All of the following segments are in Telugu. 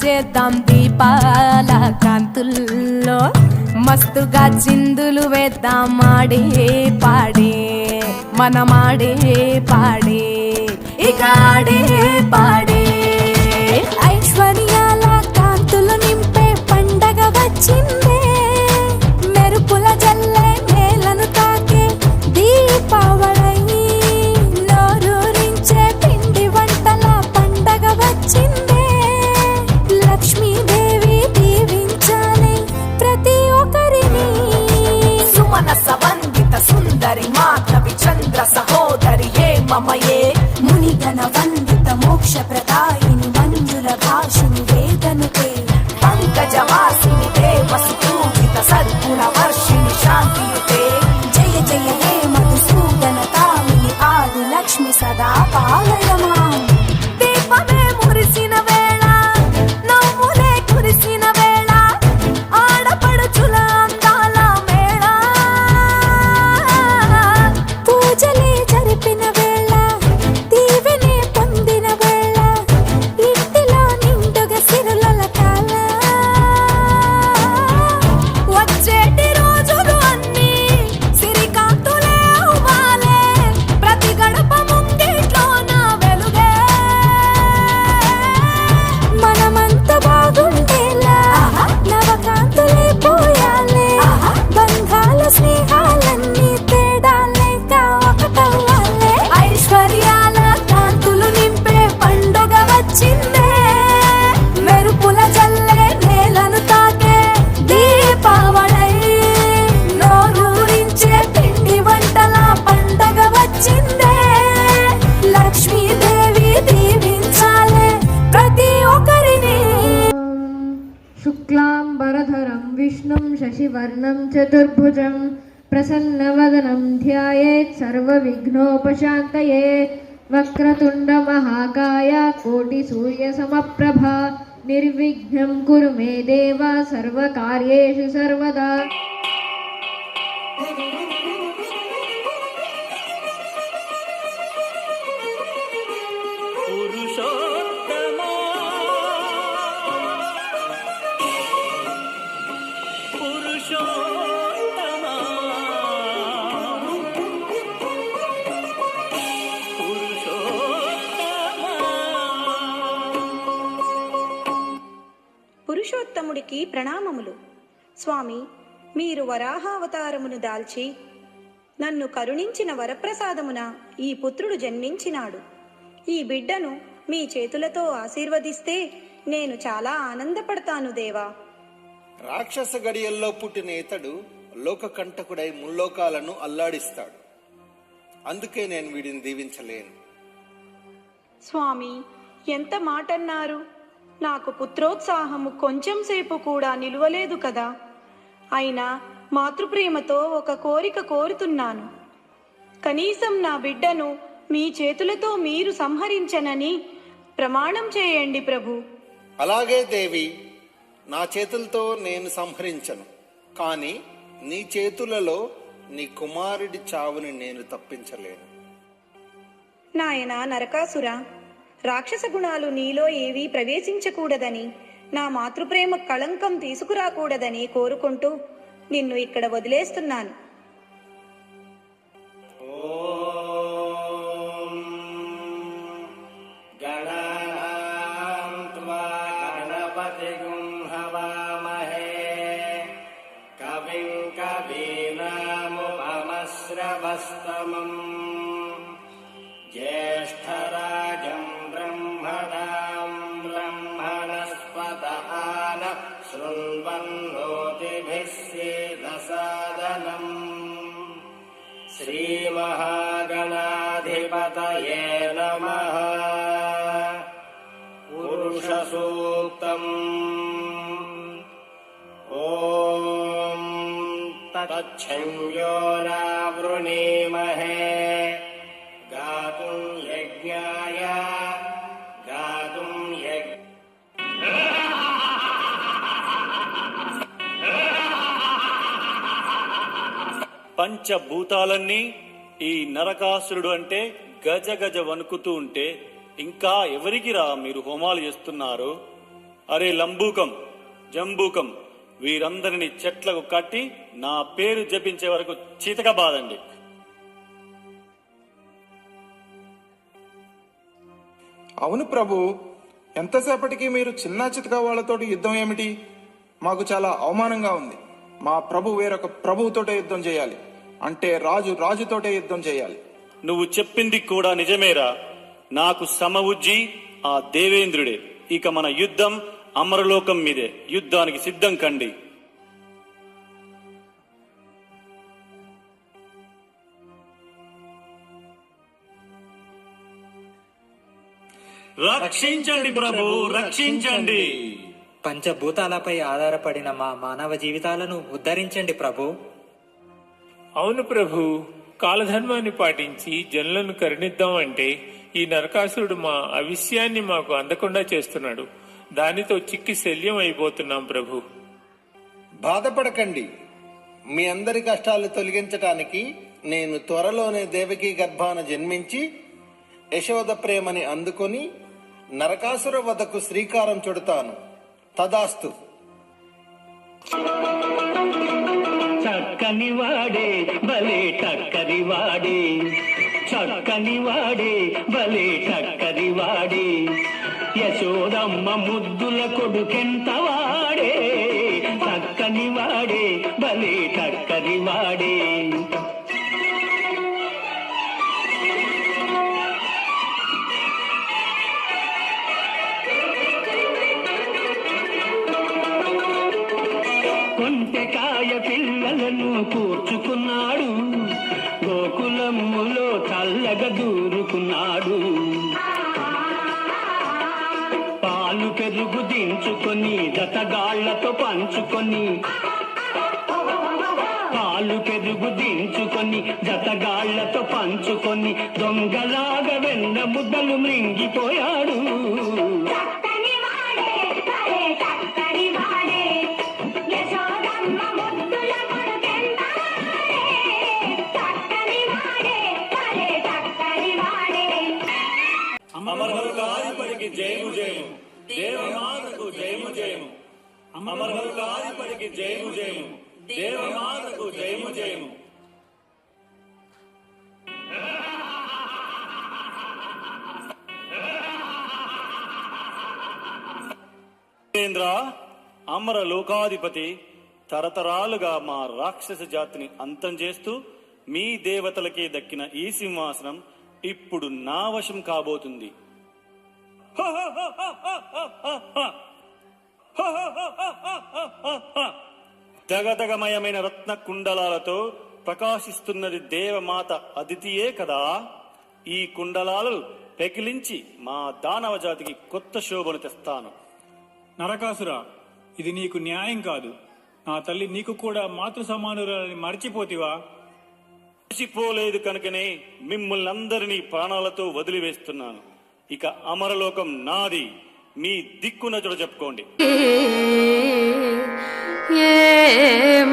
చేద్దాం దీపాల కాంతుల్లో, మస్తుగా చిందులు వేద్దాం ఆడే పాడే, మనమాడే పాడే, ఇక ఆడే పాడే. ఐశ్వర్యాల కాంతులు నింపే పండగ వచ్చిందే, మెరుపుల జల్లే నేలను తాకే దీపావళి, నోరూరించే పిండి వంటల పండగ వచ్చిందే. లక్ష్మీదేవి దీవించాలి ప్రతి ఒక్కరిని, సుమనస వందిత సుందరి మాధవి చంద్ర సహోదరి ఏ మమయే, మునిగణ వందిత మోక్ష ప్రదాయిని మంజుల భాషిని వేదనుతే, పంకజవాసిని దేవసుపూజిత సద్గుణ వర్షిణి శాంతియుతే, జయ జయ హే మధుసూదన కామిని ఆది లక్ష్మి సదా పాలయమా. దీపమే మురిసిన వేళ, నవ్వులే కురిసిన వేళ, ఆడపడుచుల అందాల మేళ, పూజలే జరిపిన వేళ, దీవెనే పొందిన వేళ, ఇంటిలో నిండుగా సిరుల కాల. వచ్చేటి రోజులు అన్నీ సిరికాంతులే అవ్వాలే, ప్రతి గడప ముంగిట్లోన వెలుగే, మనమంతా బాగుండేలా నవకాంతులే పోయాలే, బంధాల స్నేహాలన్నీ తేడాలేక ఒకటవ్వాలే. ఐశ్వర్యాల కాంతులు నింపే పండుగ వచ్చిందే, మెరుపుల జల్లే నేలను తాకే దీపావళి, నోరూరించే పిండి వంటల పండగ వచ్చిందే. లక్ష్మీదేవి దీవించాలే ప్రతి ఒక్కరిని. శుక్లాంబరధరం విష్ణుం శశివర్ణం చతుర్భుజం ప్రసన్నవదనం ధ్యాయేత్ సర్వవిఘ్నోపశాంతయే. వక్రతుండ మహాకాయ కోటి సూర్య సమప్రభ నిర్విఘ్నం కురు మే దేవ సర్వకార్యేషు సర్వదా. పురుషోత్తమా పురుషోత్తమా పురుషోత్తముడికి ప్రణామములు. స్వామి, మీరు వరాహావతారమును దాల్చి నన్ను కరుణించిన వరప్రసాదమున ఈ పుత్రుడు జన్మించినాడు. ఈ బిడ్డను మీ చేతులతో ఆశీర్వదిస్తే నేను చాలా ఆనందపడతాను దేవా. రాక్షస గడియల్లో పుట్టిన ఇతడు లోకకంటకుడై ముల్లోకాలను అల్లాడిస్తాడు. అందుకే నేను వీడిని దీవించలేను. స్వామి, ఎంత మాటన్నారు! నాకు పుత్రోత్సాహము కొంచెం సేపు కూడా నిలువలేదు కదా. అయినా మాతృప్రేమతో ఒక కోరిక కోరుతున్నాను. కనీసం నా బిడ్డను మీ చేతులతో మీరు సంహరించనని ప్రమాణం చేయండి ప్రభు. అలాగే దేవి, నా చేతులతో నేను సంహరించను, కానీ నీ చేతులలో నీ కుమారుడి చావుని నేను తప్పించలేను. నాయనా నరకాసుర, రాక్షస గుణాలు నీలో ఏవీ ప్రవేశించకూడదని, నా మాతృప్రేమ కళంకం తీసుకురాకూడదని కోరుకుంటూ నిన్ను ఇక్కడ వదిలేస్తున్నాను. జ్యేష్ఠరాజం బ్రహ్మణాం బ్రహ్మణస్పత ఆన శృణ్వన్నోతిభిः సేదసాదనం. శ్రీమహాగణాధిపతయే నమః. పురుషసూక్తం. ఓం తచ్చంయో నావృణీమహే గాతుం యజ్ఞాయ గాతుం పంచభూతాలన్నీ ఈ నరకాసురుడు అంటే గజ గజ వణుకుతూ ఉంటే ఇంకా ఎవరికిరా మీరు హోమాలు చేస్తున్నారు? అరే లంబూకం, జంబూకం, వీరందరినీ చెట్లకు కట్టి నా పేరు జపించే వరకు చీతక బాదండి. అవును ప్రభు, ఎంతసేపటికి మీరు చిన్న చితక వాళ్ళతోటి యుద్ధం ఏమిటి? మాకు చాలా అవమానంగా ఉంది. మా ప్రభు వేరొక ప్రభువుతోటే యుద్ధం చేయాలి, అంటే రాజు రాజుతోటే యుద్ధం చేయాలి. నువ్వు చెప్పింది కూడా నిజమేరా. నాకు సమవుజ్జి ఆ దేవేంద్రుడే. ఇక మన యుద్ధం అమరలోకం మీదే. యుద్ధానికి సిద్ధం కండి. రక్షించండి ప్రభు, రక్షించండి. పంచభూతాలపై ఆధారపడిన మా మానవ జీవితాలను ఉద్ధరించండి ప్రభు. అవును ప్రభు, కాలధర్మాన్ని పాటించి జనులను కరుణిద్దాం అంటే ఈ నరకాసురుడు మా అవిష్యాన్ని మాకు అందకుండా చేస్తున్నాడు. దానితో చిక్కి శల్యం అయిపోతున్నాం ప్రభు. బాధపడకండి. మీ అందరి కష్టాలు తొలగించటానికి నేను త్వరలోనే దేవకీ గర్భాన జన్మించి యశోద ప్రేమని అందుకొని నరకాసుర వధకు శ్రీకారం చుడతాను. తదాస్తు. చక్కని వాడే భలే టక్కరి వాడే, చక్కని వాడే భలే టక్కరి వాడే, యశోదమ్మ ముద్దుల కొడుకెంత వాడే, చక్కని వాడే భలే టక్కరి వాడే. కొంటెకాయ పిల్లలను కూర్చుకున్నాడు, గోకులమ్ములో చల్లగా దూరుకున్నాడు. పాలు పెరుగు దించుకొని జతగాళ్లతో పంచుకొని, పాలు పెరుగు దించుకొని జతగాళ్లతో పంచుకొని దొంగలాగా వెన్న ముద్దలు మృంగిపోయాడు. అమరలోకాధిపతికి జయము జయము, దేవమాతకు జయము జయము. అమరలోకాధిపతికి జయము జయము, దేవమాతకు జయము జయము. దేవేంద్ర, అమర లోకాధిపతి, తరతరాలుగా మా రాక్షస జాతిని అంతం చేస్తూ మీ దేవతలకే దక్కిన ఈ సింహాసనం ఇప్పుడు నా వశం కాబోతుంది. దగదగమయమైన రత్న కుండలాలతో ప్రకాశిస్తున్నది దేవమాత అదితియే కదా. ఈ కుండలాలు పెకిలించి మా దానవ జాతికి కొత్త శోభను తెస్తాను. నరకాసుర, ఇది నీకు న్యాయం కాదు. నా తల్లి నీకు కూడా మాతృ సమానురాలని మర్చిపోతివా? మర్చిపోలేదు కనుకనే మిమ్మల్ని అందరినీ ప్రాణాలతో వదిలివేస్తున్నాను. ఇక అమరలోకం నాది. మీ దిక్కున చోట చెప్పుకోండి.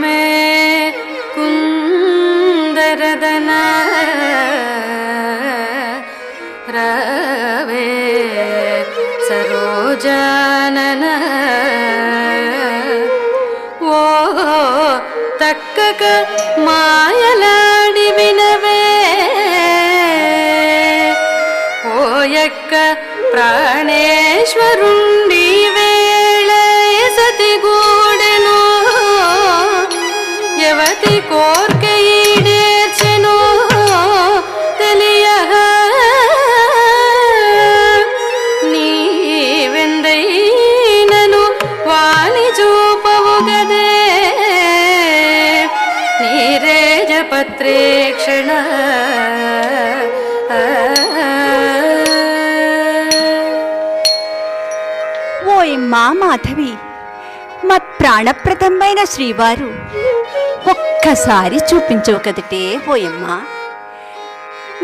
మే కుందరదన రవే సరోజానన ఓ తక్కక మాయలాడి వినవే ఓయక్క ప్రాణేశ్వరుండి వేళ సతి గూడెను యవతి కోర్క ఈడేర్చెను తెలియ నీవెందైనను వాణి చూపవు గదే నీరేజపత్రేక్షణ ఓయమ్మా మాధవి, మత్ ప్రాణప్రదమైన శ్రీవారు ఒక్కసారి చూపించవు కదటే ఓయమ్మా.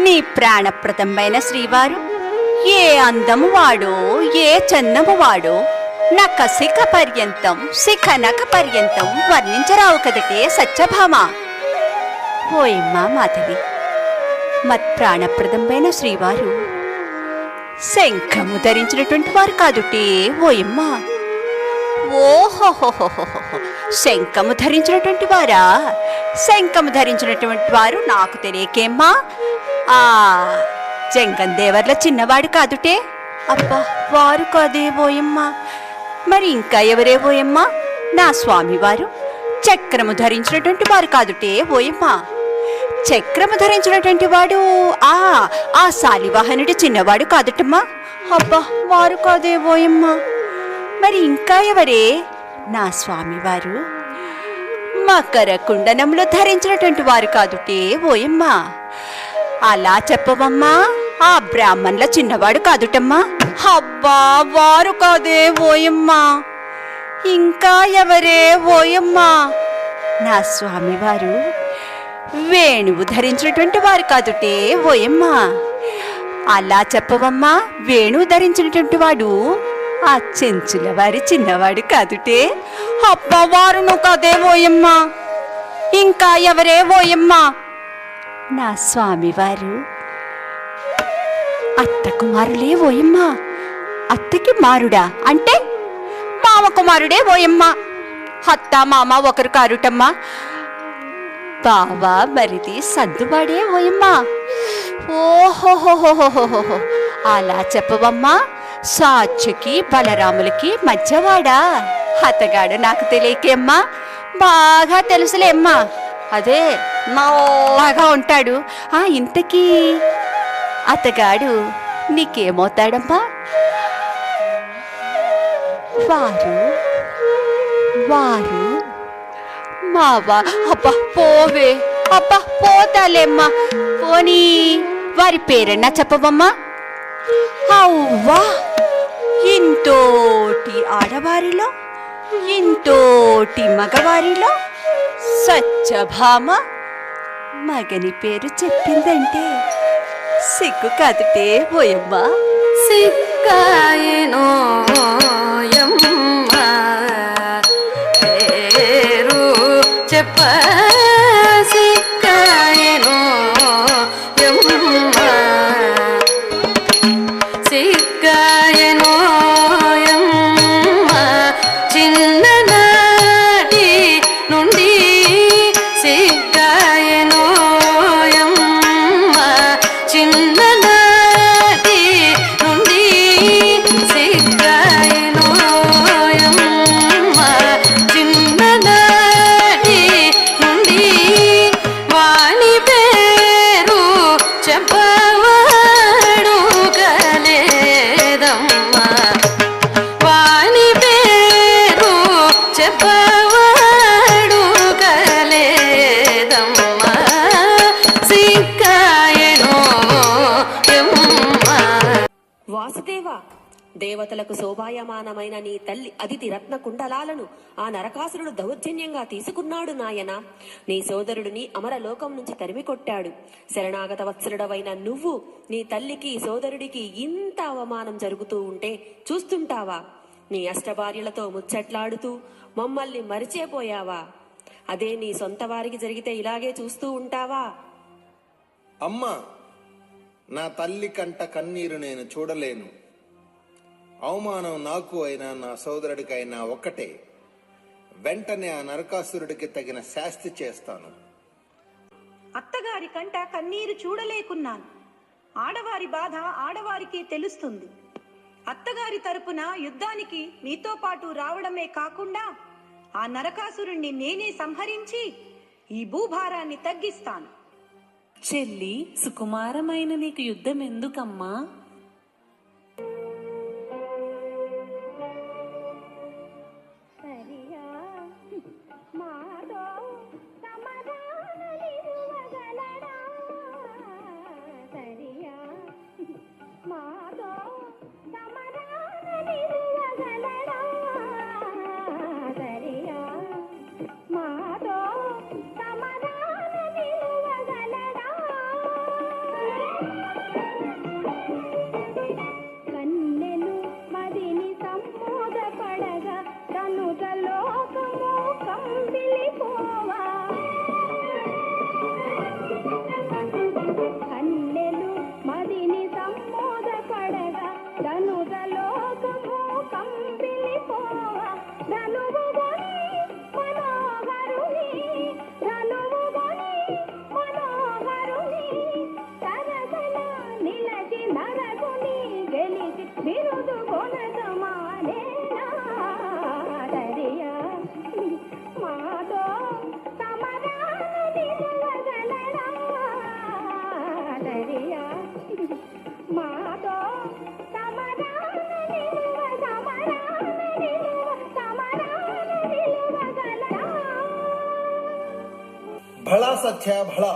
నీ ప్రాణప్రదమైన శ్రీవారు ఏ అందము వాడో ఏ చన్నము వాడో నక శిఖ పర్యంతం శిఖనక పర్యంతం వర్ణించరావు కదటే సత్యభామ. ఓయమ్మా మాధవి, మత్ ప్రాణప్రదమైన శ్రీవారు శంఖము ధరించినటువంటి వారు కాదుటే ఓయమ్మా. ఓహోహోహోహో, శంఖము ధరించినటువంటి వారా? శంఖము ధరించినటువంటి వారు నాకు తెలియకేమ్మా. ఆ జంగందేవర్ల చిన్నవాడు కాదుటే. అబ్బా, వారు కాదే ఓయమ్మా. మరి ఇంకా ఎవరే ఓయమ్మా? నా స్వామివారు చక్రము ధరించినటువంటి వారు కాదుటే ఓయమ్మా. చక్రము ధరించినటువంటి వాడు ఆ శాలివాహనుడి చిన్నవాడు కాదుటమ్మా. అబ్బా, వారు కాదే ఓయమ్మా. మరి ఇంకా ఎవరే? నా స్వామివారు మకర కుండనంలో ధరించినటువంటి వారు కాదుటే ఓయమ్మా. అలా చెప్పవమ్మా. ఆ బ్రాహ్మణుల చిన్నవాడు కాదుటమ్మా. అబ్బా, వారు కాదే ఓయమ్మా. ఇంకా ఎవరే ఓయమ్మా? నా స్వామివారు వేణువు ధరించినటువంటి వారు కాదుటే ఓయమ్మా. అలా చెప్పవమ్మా. వేణువు ధరించినటువంటి వాడు ఆ చెంచుల వారి చిన్నవాడు కాదుటే. అబ్బా, వారును కాదే ఓయమ్మా. ఇంకా ఎవరే ఓయమ్మా? నా స్వామివారు అత్త కుమారులే ఓయమ్మా. అత్తకి మారుడా అంటే మామ కుమారుడే ఓయమ్మా. అత్త మామ ఒకరు కారుటమ్మా. బావా మరిది సర్దువాడే ఓయమ్మా. ఓహోహోహోహోహో, అలా చెప్పవమ్మా. సాక్షికి బలరాములకి మధ్యవాడా? అతగాడు నాకు తెలియకేమ్మా. బాగా తెలుసులేమ్మా. అదే నల్లగా ఉంటాడు. ఇంతకీ అతగాడు నీకేమవుతాడమ్మా? వారు వారు మావా. అబ్బా పోవే. అబ్బా పోతాలేమ్మా. పోనీ వారి పేరన్నా చెప్పవమ్మా. అవ్వా, ఇంతోటి ఆడవారిలో ఇంతోటి మగవారిలో సత్యభామ మగని పేరు చెప్పిందంటే సిగ్గు కాదుటే ఓయమ్మా. సిగ్గాయనో పేరు చెప్ప సిగ్గాయనో సిగ్గాయనో చిన్ననాటి నుండి సిగ్గాయనో చిన్ననాటి నుండి సిగ్గాయనో చిన్ననాటి నుండి వాణి పేరు చెప్పవాడు కలేదమ్మా. వాణి పేరు చెప్పవాడు కలేదమ్మా. సిగ్గాయనో వాసుదేవ, దేవతలకు శోభాయమానమైన నీ తల్లి అదితి రత్న కుండలాలను ఆ నరకాసురుడు దౌర్జన్యంగా తీసుకున్నాడు నాయన. నీ సోదరుడిని అమరలోకం నుంచి తరిమి కొట్టాడు. శరణాగత వత్సరుడవైన నువ్వు నీ తల్లికి సోదరుడికి ఇంత అవమానం జరుగుతూ ఉంటే చూస్తుంటావా? నీ అష్టభార్యలతో ముచ్చట్లాడుతూ మమ్మల్ని మరిచేపోయావా? అదే నీ సొంత వారికి జరిగితే ఇలాగే చూస్తూ ఉంటావా? అమ్మా, నా తల్లి కంట కన్నీరు నేను చూడలేను. అవమానం నాకు అయినా నా సోదరుడికైనా ఒక్కటే. వెంటనే ఆ నరకాసురుడికి తగిన శాస్తి చేస్తాను. అత్తగారి కంట కన్నీరు చూడలేకున్నాను. ఆడవారి బాధ ఆడవారికి తెలుస్తుంది. అత్తగారి తరపున యుద్ధానికి మీతో పాటు రావడమే కాకుండా ఆ నరకాసురుణ్ణి నేనే సంహరించి ఈ భూభారాన్ని తగ్గిస్తాను. చెల్లి, సుకుమారమైన నీకు యుద్ధం ఎందుకమ్మా? భళా సత్య భళా.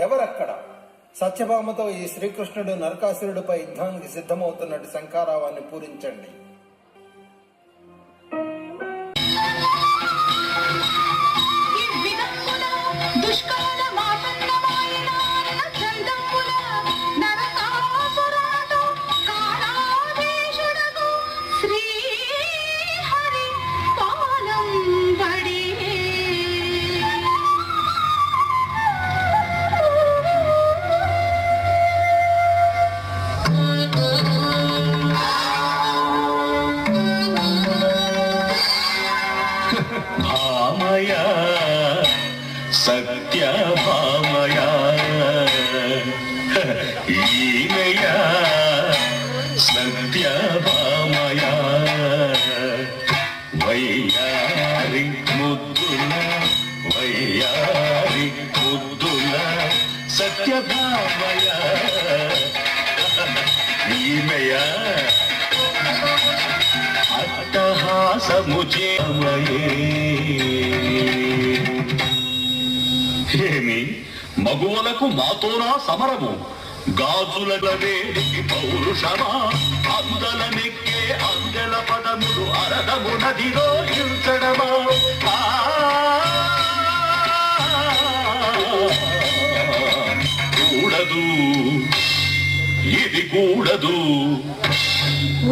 ఎవరక్కడ? సత్యభామతో ఈ శ్రీకృష్ణుడు నరకాసురుడిపై యుద్ధానికి సిద్ధమవుతున్నట్టు శంఖారావాన్ని పూరించండి. భామయా సత్య భామయా ఈమెయా సత్య భామయా వయ్యారి ముద్దుల వయ్యారి ముద్దుల సత్య భామయా ఈమెయా ఏమి మగువలకు మాతోనా సమరము గాజులవే పౌరుషమా అందల నెక్కే అందెల పదములు అరదము నదిలో ఇల్చడమా కూడదు ఇది కూడదు.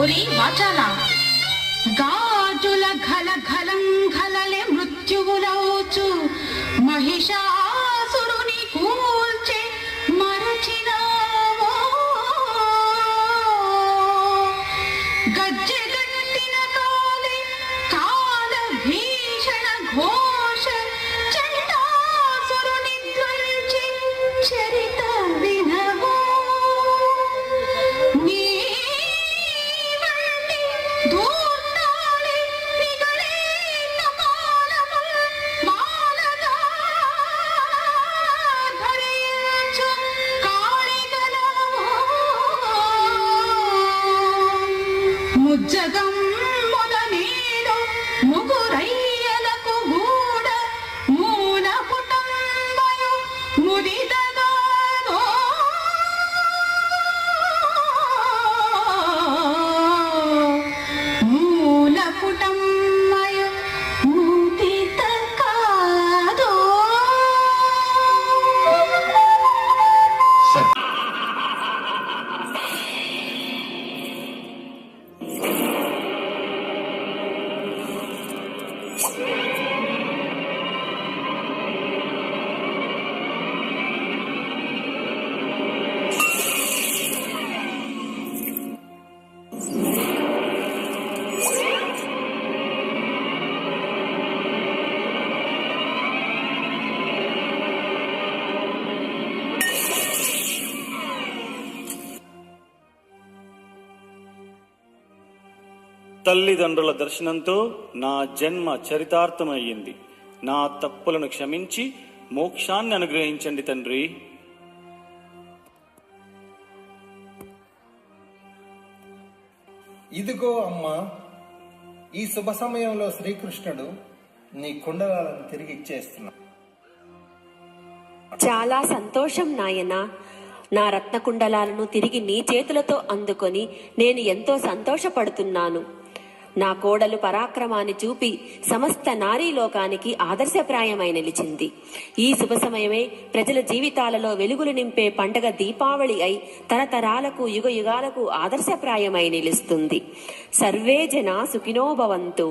ఒరి వాచాలా, గాజుల ఘల ఘలం ఘలలే మృత్యువులవుచు మహిషాసురుని కూల్చే మరచినావో. గజ్జెగట్టిన కాలే కాల భీషణ ఘోష చండాసురుని ధ్వంచి చరిత వినవో. నీ ముజ్జగం మొదనేడు ముగురయ్యలకు గూడ మూల పుటంబయు ముదిదగానో. మూల పుటంబయు ముదిద కాదో. తల్లిదండ్రుల దర్శనంతో నా జన్మ చరితార్థమయ్యింది. నా తప్పులను క్షమించి మోక్షాన్ని అనుగ్రహించండి తండ్రి. ఇదిగో అమ్మా, ఈ శుభ సమయంలో శ్రీకృష్ణుడు నీ కుండలాలను తిరిగి ఇచ్చేస్తున్నా. చాలా సంతోషం నాయనా. నా రత్నకుండలాలను తిరిగి నీ చేతులతో అందుకొని నేను ఎంతో సంతోషపడుతున్నాను. నా కోడలు పరాక్రమాన్ని చూపి సమస్త నారీ లోకానికి ఆదర్శప్రాయమై నిలిచింది. ఈ శుభ సమయమే ప్రజల జీవితాలలో వెలుగులు నింపే పండగ దీపావళి అయి తరతరాలకు యుగ యుగాలకు ఆదర్శప్రాయమై నిలుస్తుంది. సర్వే జనా సుఖినో భవంతు.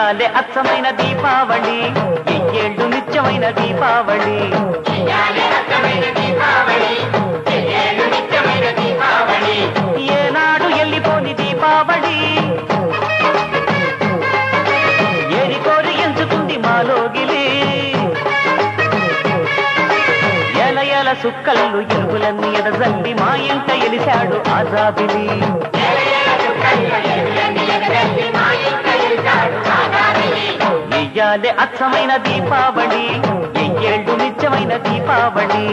ఇయ్యాలే అచ్చమైన దీపావళి, ఎయ్యేళ్ళు నిత్యమైన దీపావళి. ఏనాడు ఎల్లిపోని దీపావళి, ఏరి కోరి ఎంచుకుంది మాలోగిలి. ఎల ఎల సుక్కళ్ళు ఎలుగులన్నీ ఎదజల్లి మా ఇంట ఎలిశాడు ఆజాబిలి. ఇయ్యాలే అచ్చమైన దీపావళి, ఎయ్యేళ్ళు నిత్యమైన దీపావళి.